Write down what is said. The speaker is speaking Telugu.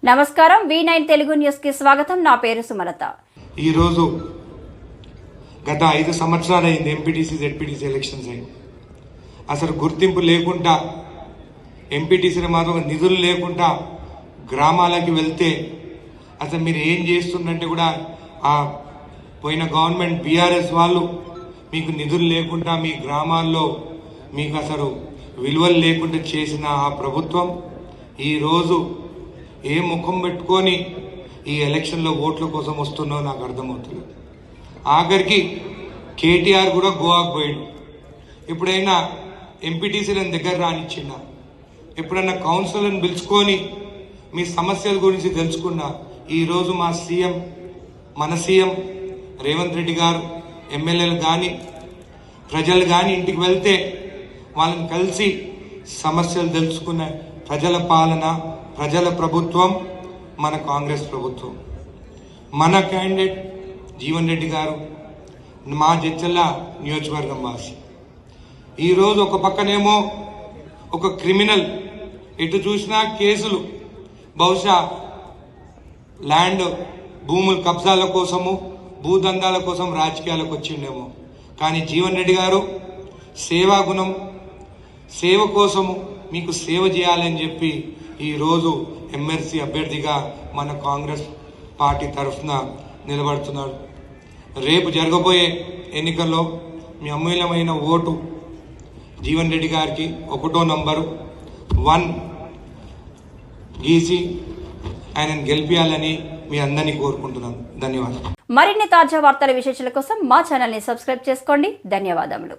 నమస్కారం V9 తెలుగు న్యూస్ కి స్వాగతం. నా పేరు సుమలత. ఈ రోజు గత 5 సంవత్సరాలు అయింది ఎంపీటీసీ జెడ్పీటీసీ ఎలక్షన్స్ అయ్యి. అసలు గుర్తింపు లేకుండా ఎంపీటీసీల మాత్రం నిధులు లేకుండా గ్రామాలకి వెళ్తే అసలు మీరు ఏం చేస్తుందంటే కూడా ఆ పోయిన గవర్నమెంట్ బీఆర్ఎస్ వాళ్ళు మీకు నిధులు లేకుండా మీ గ్రామాల్లో మీకు అసలు విలువలు లేకుండా చేసిన ఆ ప్రభుత్వం ఈరోజు ఏ ముఖం పెట్టుకొని ఈ ఎలక్షన్లో ఓట్ల కోసం వస్తుందో నాకు అర్థమవుతుంది. ఆఖరికి కేటీఆర్ కూడా గోవాకు పోయాడు. ఎప్పుడైనా ఎంపీటీసీలను దగ్గర రానిచ్చిందా? ఎప్పుడైనా కౌన్సిలర్ని పిలుచుకొని మీ సమస్యల గురించి తెలుసుకున్నా? ఈరోజు మా సీఎం, మన సీఎం రేవంత్ రెడ్డి గారు ఎమ్మెల్యేలు కానీ ప్రజలు కానీ ఇంటికి వెళ్తే వాళ్ళని కలిసి సమస్యలు తెలుసుకున్న ప్రజల పాలన, ప్రజల ప్రభుత్వం మన కాంగ్రెస్ ప్రభుత్వం. మన క్యాండిడేట్ జీవన్ రెడ్డి గారు మా జడ్చర్ల నియోజకవర్గం వాసి. ఈరోజు ఒక పక్కనేమో ఒక క్రిమినల్, ఎటు చూసినా కేసులు, బహుశా ల్యాండ్ భూముల కబ్జాల కోసము, భూదందాల కోసం రాజకీయాలకు వచ్చిండేమో. కానీ జీవన్ రెడ్డి గారు సేవాగుణం, సేవ కోసము మీకు సేవ చేయాలని చెప్పి ఈరోజు ఎమ్మెల్సీ అభ్యర్థిగా మన కాంగ్రెస్ పార్టీ తరఫున నిలబడుతున్నాడు. రేపు జరగబోయే ఎన్నికల్లో మీ అమూల్యమైన ఓటు జీవన్ రెడ్డి గారికి 1వ నంబరు 1 గీసి ఆయనను గెలిపించాలని మీ అందరినీ కోరుకుంటున్నాను. ధన్యవాదాలు. మరిన్ని తాజా వార్తల విశేషాల కోసం మా ఛానల్ ని సబ్స్క్రైబ్ చేసుకోండి. ధన్యవాదములు.